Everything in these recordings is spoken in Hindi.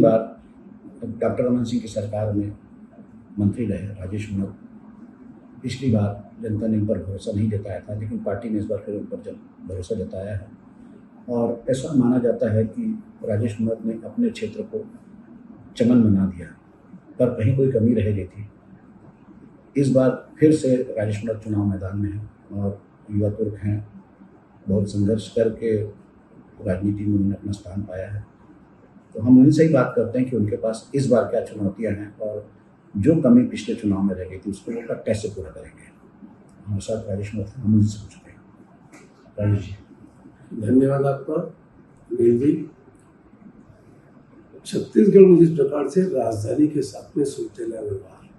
बार डॉक्टर रमन सिंह की सरकार में मंत्री रहे राजेश मूणत। पिछली बार जनता ने उन पर भरोसा नहीं जताया था, लेकिन पार्टी ने इस बार फिर उन पर भरोसा जताया है और ऐसा माना जाता है कि राजेश मूणत ने अपने क्षेत्र को चमन बना दिया, पर कहीं कोई कमी रह गई थी। इस बार फिर से राजेश मूणत चुनाव मैदान में हैं और युवा तुर्क हैं, बहुत संघर्ष करके राजनीति में उन्होंने अपना स्थान पाया है। तो हम उनसे ही बात करते हैं कि उनके पास इस बार क्या चुनौतियां हैं और जो कमी पिछले चुनाव में रह गई थी उसको वो कैसे पूरा करेंगे। हमारे साथ राजेश मूणत हम उनसे पूछते हैं। राजेश जी, धन्यवाद आपका नील जी। छत्तीसगढ़ में जिस प्रकार से राजधानी के साथ में सौतेला व्यवहार,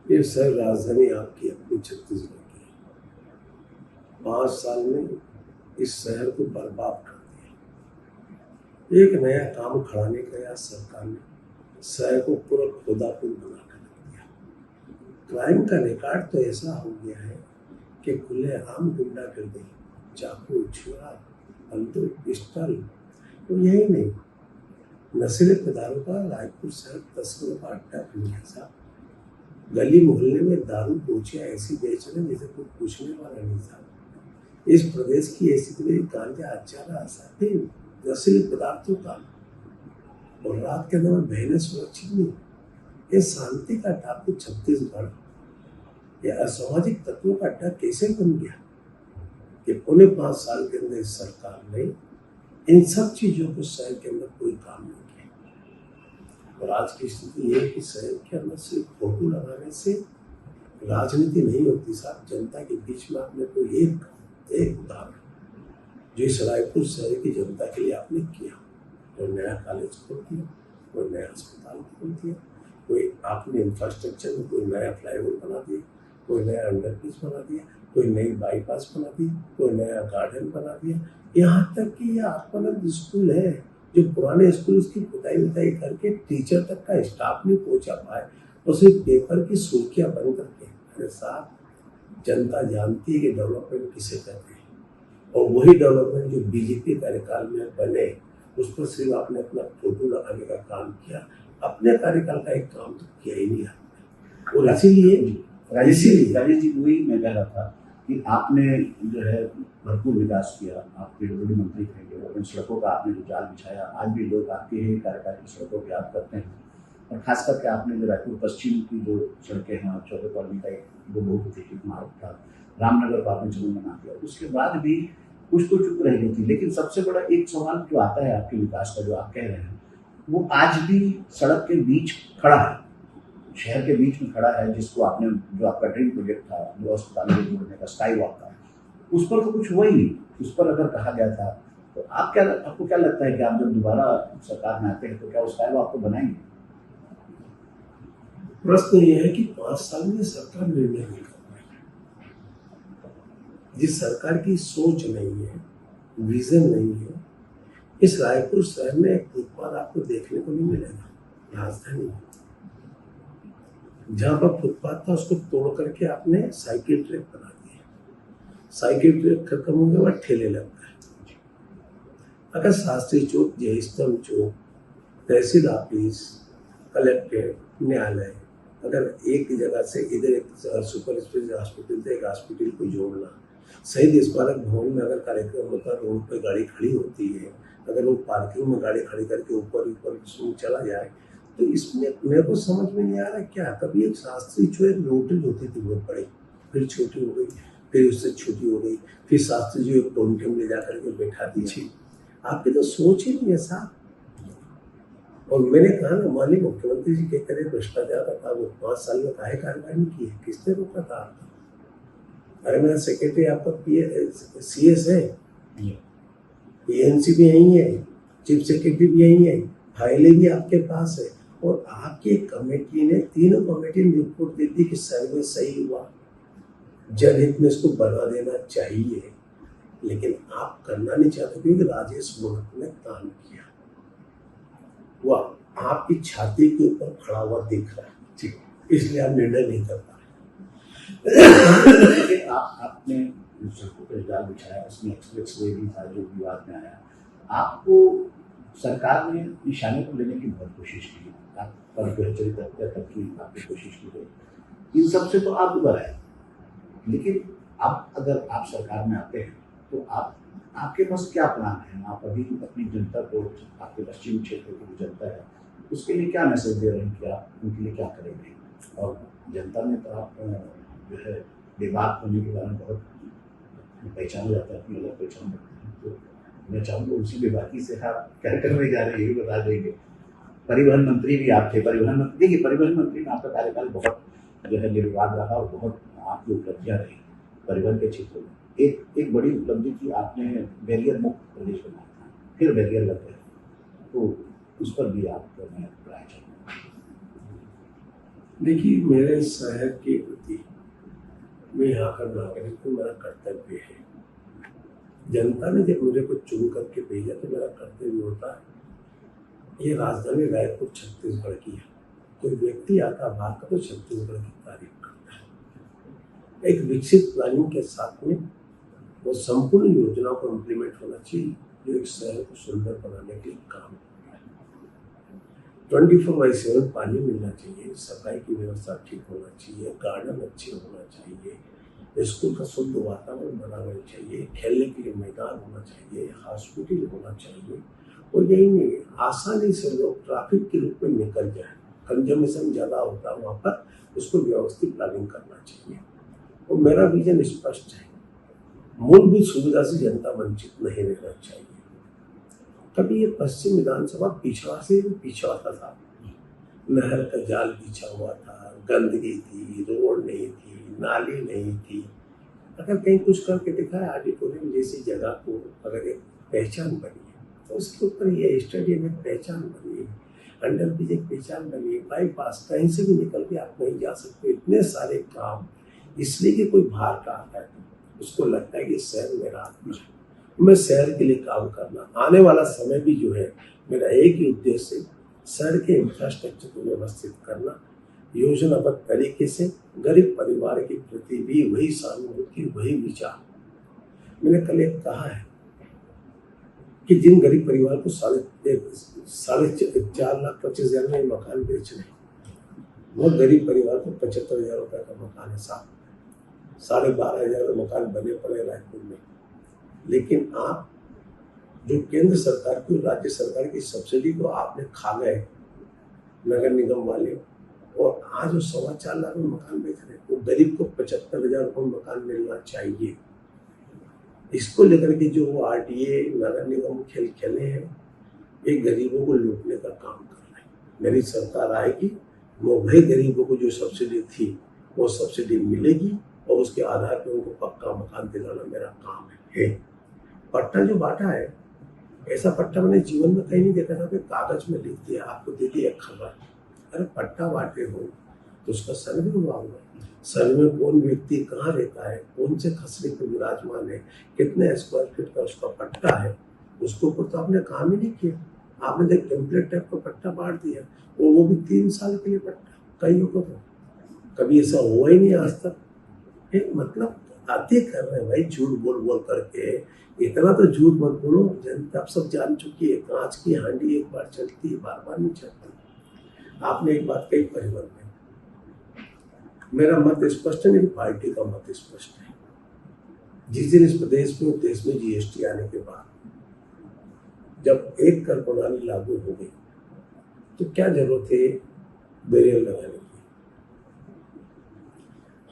ये सर राजधानी आपकी अपनी छत्तीसगढ़ की है। 5 साल में इस शहर को बर्बाद कर दिया। एक नया काम खड़ा नहीं किया सरकार ने, शहर को पूरा खोदापुर बना कर रख दिया। क्राइम का रिकॉर्ड तो ऐसा हो गया है कि खुलेआम गुंडागर्दी, चाकू, छुरा, बंदूक, पिस्टल, तो यही नहीं, नशीले पदार्थों का रायपुर शहर तस्करों का अड्डा बन गया साहब। गली मोहल्ले में दारू बोचियां ऐसी बेच रहे जैसे कोई पूछने वाला नहीं था। इस प्रदेश की ऐसी मेरी गांजा, अचारा, साथी नशीले पदार्थों का, और रात के समय बहनें सुरक्षित नहीं। ये शांति का टापू छत्तीसगढ़, ये असामाजिक तत्वों का अड्डा कैसे बन गया कि पौने 5 साल के अंदर सरकार ने इन सब चीजों को शहर के अंदर कोई काम नहीं किया। और आज की स्थिति ये है कि शहर के अंदर सिर्फ फोटो लगाने से राजनीति नहीं होती साहब। जनता के बीच में आपने कोई एक उदाहरण जो इस रायपुर शहर की जनता के लिए आपने किया, कोई नया कॉलेज खोल दिया, कोई नया अस्पताल खोल दिया, कोई आपने इंफ्रास्ट्रक्चर में कोई नया फ्लाईओवर बना दिया, कोई नया अंडरब्रिज बना दिया, कोई नई बाईपास बना दी, कोई नया गार्डन बना दिया। यहाँ तक कि ये आत्मानंद स्कूल है जो पुराने स्कूल की पुताई करके टीचर तक का स्टाफ नहीं पहुंचा पाए और सिर्फ पेपर की सुर्खियां बन करके। अरे साहब, जनता जानती है कि डेवलपमेंट किसे कहते हैं, और वही डेवलपमेंट जो बीजेपी कार्यकाल में बने उस पर सिर्फ आपने अपना फोटो लगाने का काम किया, अपने कार्यकाल का एक काम तो किया ही नहीं आपने। और इसीलिए राजेश जी वही मैं कह रहा था कि आपने जो है भरपूर विकास किया, आप पीडब्ल्यूडी मंत्री थे, डेवलपमेंट सड़कों का आपने जो जाल बिछाया, आज भी लोग आपके ही कार्यकाल की सड़कों को याद करते हैं। और खास करके आपने जो रायपुर पश्चिम की जो सड़कें हैं, चौथे कॉलोनी का एक वो बहुत ही मार्ग था, रामनगर को आपने चमन बना दिया, उसके बाद भी कुछ तो चुप रह गई थी। लेकिन सबसे बड़ा एक सवाल जो आता है आपके विकास का, जो आप कह रहे हैं, वो आज भी सड़क के बीच खड़ा है, शहर के बीच में खड़ा है, जिसको आपने, जो आपका ड्रीम प्रोजेक्ट था, जो अस्पताल में जोड़ने का स्काई वॉक था, उस पर तो कुछ हुआ ही नहीं। उस पर अगर कहा गया था तो आपको क्या लगता है कि आप जब दोबारा सरकार में आते हैं तो क्या उस स्काई वॉक को बनाएंगे? प्रश्न ये है कि 5 साल में सरकार निर्णय नहीं कर पाई। जिस सरकार की सोच नहीं है, विजन नहीं है, इस रायपुर शहर में एक फुटपाथ आपको देखने को नहीं मिलेगा। राजधानी जहाँ पर फुटपाथ था उसको तोड़ करके आपने साइकिल ट्रैक बना दिया। साइकिल ट्रैक खत्म हो गया, वह ठेले लगता है। अगर शास्त्री चौक, जयस्तंभ चौक, तहसील ऑफिस, कलेक्ट्रेट, न्यायालय, अगर एक जगह से इधर एक सुपर स्पेशलिटी हॉस्पिटल से एक हॉस्पिटल को जोड़ना, शहीद स्मारक भवन में अगर कार्यक्रम होता, रोड पर गाड़ी खड़ी होती है, अगर वो पार्किंग में गाड़ी खड़ी करके ऊपर चला जाए, तो इसमें मेरे को समझ में नहीं आ रहा क्या। कभी एक शास्त्री जो एक रोटरी होती थी बहुत बड़ी, फिर छोटी हो गई, फिर उससे छोटी हो गई, फिर शास्त्री जी एक टोंटियम ले जा करके बैठा दीजिए। आपकी तो सोच ही नहीं है साहब। और मैंने कहा ना, माननीय मुख्यमंत्री जी के करे भ्रष्टाचार का था, वो 5 साल में काहे कार्रवाई नहीं की है, किसने रोका था? अरे मेरा सेक्रेटरी आपका CS है, PNC भी यही है, चीफ सेक्रेटरी भी यही है, फाइलें भी आपके पास है, और आपकी कमेटी ने, तीनों कमेटी ने रिपोर्ट दे दी कि सर्वे सही हुआ, जनहित में इसको बना देना चाहिए, लेकिन आप करना नहीं चाहते क्योंकि राजेश मूणत ने काम किया। वह आपकी छाती के ऊपर खड़ा हुआ दिख रहा है, इसलिए आप निर्णय नहीं कर पा रहे। आपने सड़कों पर जाल बिछाया, उसमें एक्सप्रेस वे भी था जो विवाद में आया। आपको सरकार ने निशाने को लेने की बहुत कोशिश की, आप पर जो है चरित्र हत्या तक की आपकी कोशिश की गई, इन सब से तो आप उबर आए। लेकिन अब अगर आप सरकार में आते हैं तो आपके पास क्या प्लान है? आप अभी अपनी जनता को, आपके पश्चिमी क्षेत्र की जो जनता है उसके लिए क्या मैसेज दे रहे हैं कि आप उनके लिए क्या करेंगे? और जनता में तो आप जो है बेबाक होने के कारण बहुत पहचान जाता है, अपनी अलग पहचान रखते हैं। तो मैं चाहूँगा उसी बेबाकी से आप क्या करने जा रहे हैं ये बता देंगे। परिवहन मंत्री भी आप थे, परिवहन मंत्री, देखिए परिवहन मंत्री में आपका कार्यकाल बहुत जो है निर्विवाद रहा और बहुत आपकी उपलब्धियाँ रही परिवहन के क्षेत्र में। एक बड़ी उपलब्धि थी, आपने बैरियर मुक्त प्रदेश बनाया था, फिर बैरियर लग गए, तो उस पर भी आपको मैं राय चाहूँगा। देखिए, मेरे शहर के प्रति मैं यहाँ का नागरिक हूँ, मेरा कर्तव्य है। जनता ने जब मुझे कुछ चुन करके भेजा तो मेरा कर्तव्य होता है। ये राजधानी रायपुर छत्तीसगढ़ की है, कोई व्यक्ति आता बाहर का तो छत्तीसगढ़ की तारीफ करता है। एक विकसित प्लानिंग के साथ में वो संपूर्ण योजना को इम्प्लीमेंट होना चाहिए जो एक शहर को सुंदर बनाने के लिए काम कर रहा है। 24/7 पानी मिलना चाहिए, सफाई की व्यवस्था ठीक होना चाहिए, गार्डन अच्छे होना चाहिए, स्कूल का शुद्ध वातावरण बनाना चाहिए, खेलने के लिए मैदान होना चाहिए, हॉस्पिटल होना चाहिए। और यही नहीं, आसानी से लोग ट्रैफिक के रूप में निकल जाए, कंजम्पशन ज़्यादा होता है वहाँ पर, उसको व्यवस्थित प्लानिंग करना चाहिए। और मेरा विजन स्पष्ट है, मूलभूत सुविधा से जनता वंचित नहीं रहना चाहिए। कभी ये पश्चिम विधानसभा पिछड़ा से भी पिछड़ा था, नहर का जाल बिछा हुआ था, गंदगी थी, रोड नहीं थी, नाली नहीं थी। अगर कहीं कुछ करके दिखाया, ऑडिटोरियम जैसी जगह को अगर एक पहचान बनी है तो उसके ऊपर ये स्टेडियम एक पहचान बनी है, अंडर ब्रिज एक पहचान बनी है, बाईपास कहीं से भी निकल के आप नहीं जा सकते। इतने सारे काम, इसलिए कि कोई बाहर का आता है उसको लगता है कि शहर मेरा आत्मा है, मैं शहर के लिए काम करना। आने वाला समय भी जो है मेरा एक ही उद्देश्य है, शहर के इंफ्रास्ट्रक्चर को व्यवस्थित करना, योजनाबद्ध तरीके से गरीब परिवार के प्रति भी वही सहानुभूति, वही विचार। मैंने कल एक कहा है कि जिन गरीब परिवार को 4,25,000 में मकान बेच रहे, वो गरीब परिवार को 75,000 रुपये का मकान है साहब, 12,500 मकान बने पड़े रायपुर में। लेकिन आप जो केंद्र सरकार की, राज्य सरकार की सब्सिडी को आपने खा गए नगर निगम वाले, और आज वो 4.25 लाख में मकान बेच रहे हैं। वो गरीब को 75,000 रुपये में मकान मिलना चाहिए। इसको लेकर के जो वो RTA नगर निगम खेल खेले हैं, एक गरीबों को लूटने का काम कर रहे हैं। मेरी सरकार आएगी, वो वही गरीबों को जो सब्सिडी थी वो सब्सिडी मिलेगी और उसके आधार पर उनको पक्का मकान दिलाना मेरा काम है। पट्टा जो बांटा है, ऐसा पट्टा मैंने जीवन में कहीं नहीं देखा था कि कागज में लिख दिया, आपको दे दी एक खबर। अरे पट्टा बांटे हो तो उसका सर्वे हुआ होगा, सर्वे में कौन व्यक्ति कहाँ रहता है, कौन से खसरे पे विराजमान है, कितने स्क्वायर फीट का उसका पट्टा है, उसके ऊपर तो आपने काम ही नहीं किया। आपने एक टेम्पलेट टाइप का पट्टा बांट दिया, वो भी 3 साल के लिए पट्टा। कईयों को तो कभी ऐसा हुआ ही नहीं आज तक। एक मतलब आते कर रहे हैं भाई, झूठ बोल बोल करके। इतना तो झूठ मत बोलो, जनता सब जान चुकी है, कांच की हांडी एक बार चलती है, बार बार नहीं चलती। आपने एक बात कही परिवहन में, मेरा मत स्पष्ट है, मेरी पार्टी का मत स्पष्ट है। जिस दिन इस प्रदेश में देश में GST आने के बाद जब एक कर प्रणाली लागू हो गई तो क्या जरूरत है बैरियर लगाने की?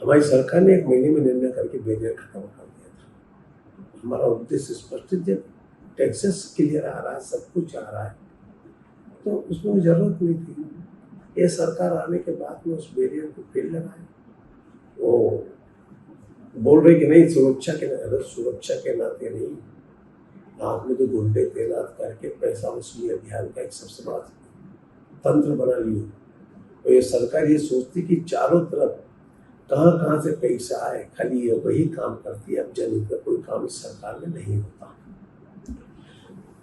हमारी सरकार ने 1 महीने में निर्णय करके बैरियर खत्म कर दिया था। हमारा उद्देश्य स्पष्ट है, जब टैक्सेस क्लियर आ रहा है, सब कुछ आ रहा है, तो उसमें जरूरत नहीं थी। ये सरकार आने के बाद में उस बैरियर को फिर लगाए। वो बोल रहे कि नहीं सुरक्षा के नाते नहीं, आपने तो गुंडे तैनात करके पैसा वसूली अभियान का एक सबसे बड़ा तंत्र बना लिया। तो ये सरकार ये सोचती कि चारों तरफ कहाँ से पैसा आए, खाली ये वही काम करती है। अब जनहित का कोई काम इस सरकार में नहीं होता।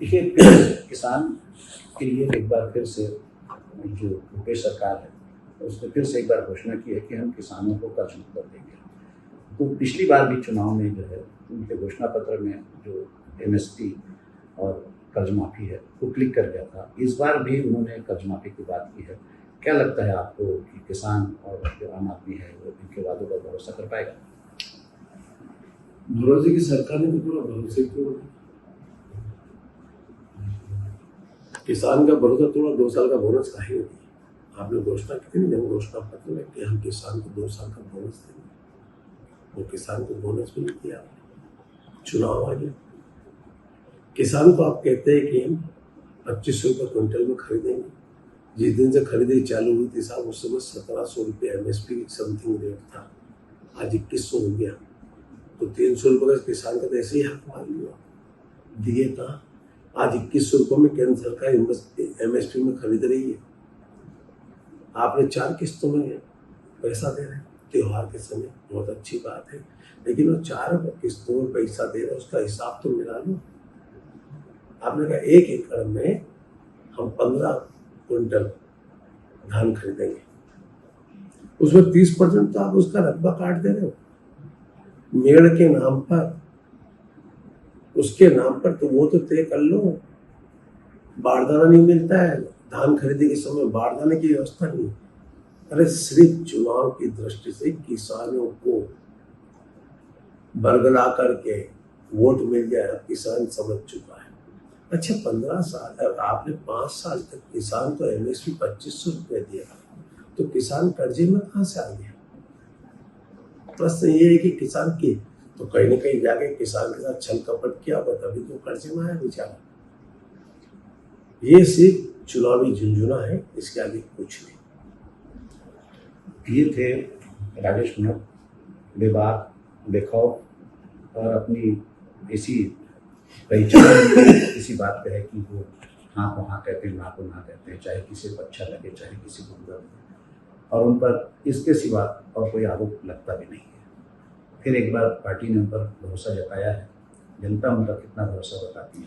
देखिए, किसान के लिए एक बार फिर से जो यूपी सरकार है उसने फिर से एक बार घोषणा की है कि हम किसानों को कर्ज मुक्त कर देंगे। तो पिछली बार भी चुनाव में जो है उनके घोषणा पत्र में जो MSP और कर्ज माफ़ी है वो क्लिक कर गया था। इस बार भी उन्होंने कर्ज माफ़ी की बात की है। क्या लगता है आपको कि किसान और जो आम आदमी है वो इनके वादों पर भरोसा कर पाएगा? भरोसे की सरकार ने तो पूरा भरोसे क्यों? किसान का भरोसा तोड़ा, 2 साल का बोनस काहे नहीं दिया? आपने घोषणा की थी जन घोषणा पत्र में कि हम किसान को 2 साल का बोनस देंगे, वो किसान को बोनस भी नहीं दिया आपने। चुनाव आ गया, किसान को आप कहते हैं कि हम 2500 रुपये क्विंटल में खरीदेंगे। जिस दिन से खरीदी चालू हुई थी साहब उस समय 1700 रुपये MSP समथिंग रेट था, आज 2100 हो गया। तो 300 रुपये का किसान का तो ऐसे ही हक मान लिया, दिए था। आज 2100 रुपये में केंद्र सरकार MSP में खरीद रही है। आपने 4 किस्तों में पैसा दे रहे हैं त्योहार के समय, बहुत अच्छी बात है, लेकिन वो 4 किस्तों में पैसा दे रहे हैं उसका हिसाब तो मिला लो। आपने कहा 1 एकड़ में हम 15 क्विंटल धान खरीदेंगे, उसमें 30% तो आप उसका रकबा काट दे रहे हो मेड़ के नाम पर, उसके नाम पर। तो वो तो तय कर लो। बारदाना नहीं मिलता है धान खरीदने के समय, बारदाने की व्यवस्था नहीं। अरे सिर्फ चुनाव की दृष्टि से किसानों को बरगला करके वोट मिल जाए, किसान समझ चुका है। अच्छा 15 साल, आपने 5 साल तक किसान तो MSP 2500 रुपये दिया, तो किसान कर्जे में कहाँ से आ गया? प्रश्न ये है कि किसान की तो कहीं ना कहीं जाके किसान के साथ छल कपट किया होगा, तभी तो कर्जे में आया बेचारा। ये सिर्फ चुनावी झुंझुना है, इसके आगे कुछ नहीं। ये थे राजेश कुमार, बेबाक, बेखौफ और अपनी इसी पहचान इसी बात पे है कि वो हाँ को हाँ कहते हैं, ना को ना कहते हैं, चाहे किसी को अच्छा लगे चाहे किसी को बुरा लगे, और उन पर इसके सिवा और कोई आरोप लगता भी नहीं है। फिर एक बार पार्टी ने उन पर भरोसा जताया है, जनता उन पर कितना भरोसा बताती है